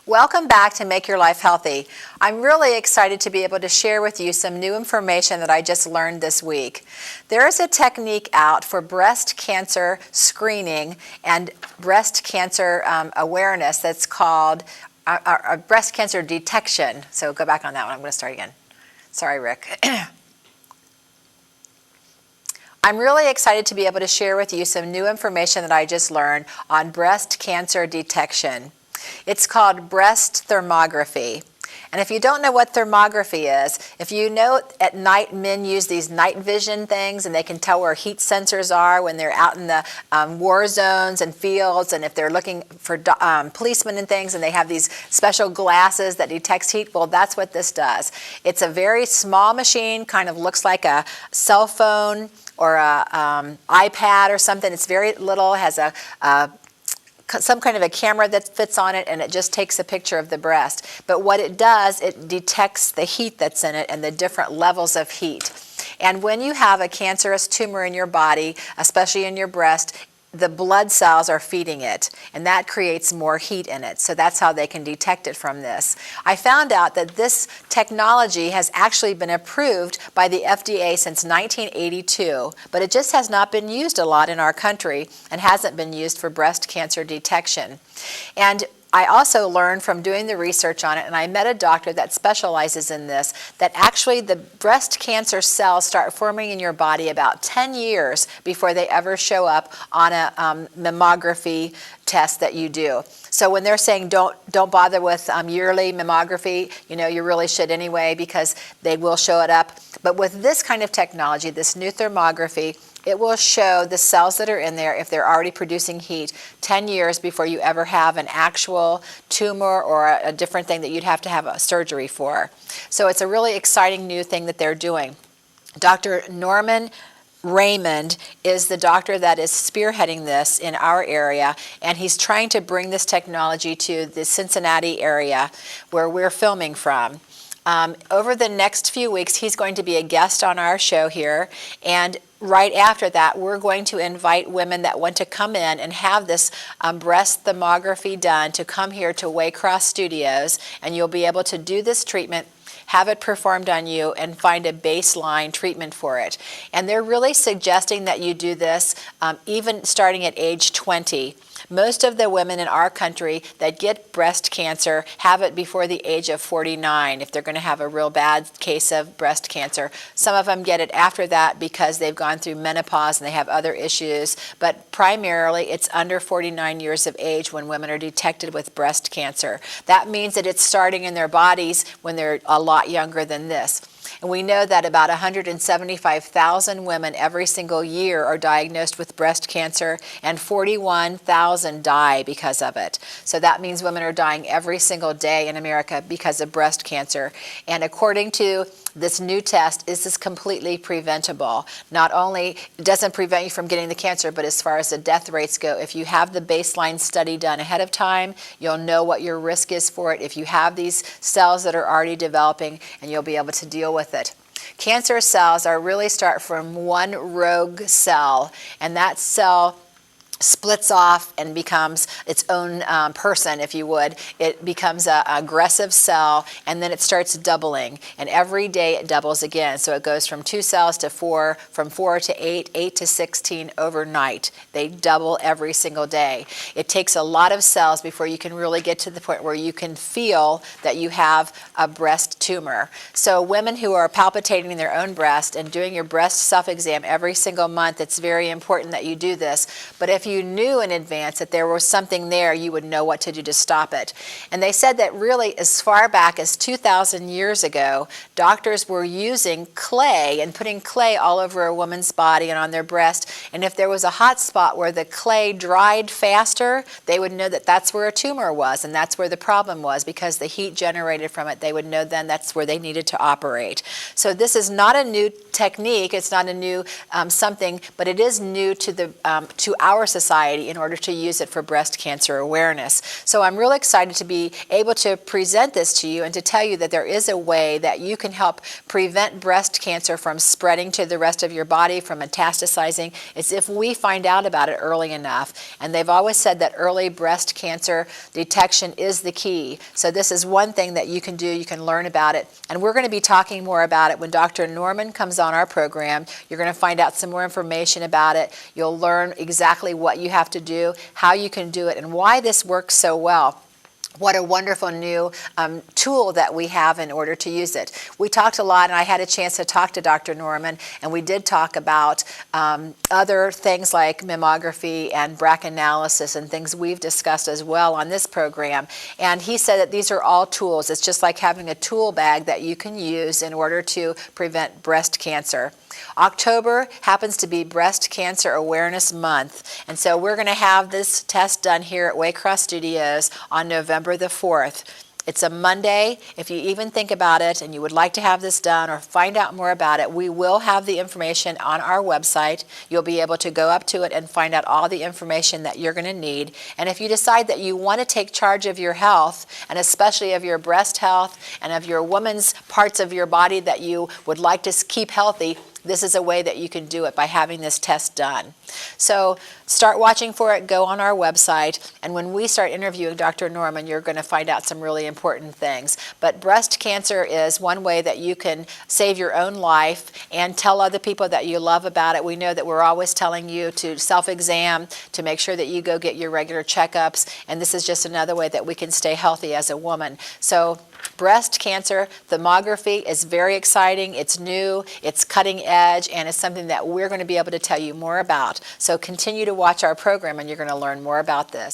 Welcome back to Make Your Life Healthy. I'm really excited to be able to share with you some new information that I just learned this week. There is a technique out for breast cancer screening and breast cancer awareness that's called breast cancer detection. So go back on that one. I'm going to start again. Sorry, Rick. I'm really excited to be able to share with you some new information that I just learned on breast cancer detection. It's called breast thermography. And if you don't know what thermography is, if you know at night men use these night vision things and they can tell where heat sensors are when they're out in the war zones and fields, and if they're looking for policemen and things and they have these special glasses that detects heat, well, that's what this does. It's a very small machine, kind of looks like a cell phone or a iPad or something. It's very little, has some kind of a camera that fits on it, and it just takes a picture of the breast. But what it does, it detects the heat that's in it and the different levels of heat. And when you have a cancerous tumor in your body, especially in your breast, the blood cells are feeding it, and that creates more heat in it. So that's how they can detect it from this. I found out that this technology has actually been approved by the FDA since 1982, but it just has not been used a lot in our country and hasn't been used for breast cancer detection. And I also learned from doing the research on it, and I met a doctor that specializes in this, that actually the breast cancer cells start forming in your body about 10 years before they ever show up on a mammography test that you do. So when they're saying don't bother with yearly mammography, you really should anyway, because they will show it up. But with this kind of technology, this new thermography, it will show the cells that are in there, if they're already producing heat, 10 years before you ever have an actual tumor or a different thing that you'd have to have a surgery for. So it's a really exciting new thing that they're doing. Dr. Norman Raymond is the doctor that is spearheading this in our area, and he's trying to bring this technology to the Cincinnati area where we're filming from. Over the next few weeks, he's going to be a guest on our show here, and right after that, we're going to invite women that want to come in and have this breast thermography done to come here to Waycross Studios, and you'll be able to do this treatment, have it performed on you, and find a baseline treatment for it. And they're really suggesting that you do this even starting at age 20. Most of the women in our country that get breast cancer have it before the age of 49 if they're going to have a real bad case of breast cancer. Some of them get it after that because they've gone through menopause and they have other issues, but primarily it's under 49 years of age when women are detected with breast cancer. That means that it's starting in their bodies when they're a lot younger than this. And we know that about 175,000 women every single year are diagnosed with breast cancer, and 41,000 die because of it. So that means women are dying every single day in America because of breast cancer. And according to this new test, this is completely preventable. Not only doesn't prevent you from getting the cancer, but as far as the death rates go, if you have the baseline study done ahead of time, you'll know what your risk is for it if you have these cells that are already developing, and you'll be able to deal with it. Cancer cells really start from one rogue cell, and that cell splits off and becomes its own person, if you would. It becomes an aggressive cell, and then it starts doubling. And every day it doubles again. So it goes from 2 cells to 4, from 4 to 8, 8 to 16 overnight. They double every single day. It takes a lot of cells before you can really get to the point where you can feel that you have a breast tumor. So women who are palpitating their own breast and doing your breast self-exam every single month, it's very important that you do this. But if you knew in advance that there was something there, you would know what to do to stop it. And they said that really as far back as 2,000 years ago, doctors were using clay and putting clay all over a woman's body and on their breast. And if there was a hot spot where the clay dried faster, they would know that that's where a tumor was, and that's where the problem was, because the heat generated from it, they would know then that's where they needed to operate. So this is not a new technique, it's not a new something, but it is new to our society in order to use it for breast cancer awareness. So I'm really excited to be able to present this to you and to tell you that there is a way that you can help prevent breast cancer from spreading to the rest of your body, from metastasizing. It's if we find out about it early enough. And they've always said that early breast cancer detection is the key. So this is one thing that you can do. You can learn about it. And we're going to be talking more about it when Dr. Norman comes on our program. You're going to find out some more information about it. You'll learn exactly what you have to do, how you can do it, and why this works so well. What a wonderful new tool that we have in order to use it. We talked a lot, and I had a chance to talk to Dr. Norman, and we did talk about other things like mammography and BRCA and things we've discussed as well on this program. And he said that these are all tools. It's just like having a tool bag that you can use in order to prevent breast cancer. October happens to be Breast Cancer Awareness Month, and so we're going to have this test done here at Waycross Studios on November the 4th. It's a Monday. If you even think about it and you would like to have this done or find out more about it, we will have the information on our website. You'll be able to go up to it and find out all the information that you're going to need. And if you decide that you want to take charge of your health, and especially of your breast health and of your woman's parts of your body that you would like to keep healthy, this is a way that you can do it by having this test done. So start watching for it, go on our website, and when we start interviewing Dr. Norman, you're going to find out some really important things. But breast cancer is one way that you can save your own life and tell other people that you love about it. We know that we're always telling you to self-exam, to make sure that you go get your regular checkups, and this is just another way that we can stay healthy as a woman. So breast cancer thermography is very exciting. It's new, it's cutting edge, and it's something that we're going to be able to tell you more about. So continue to watch our program and you're going to learn more about this.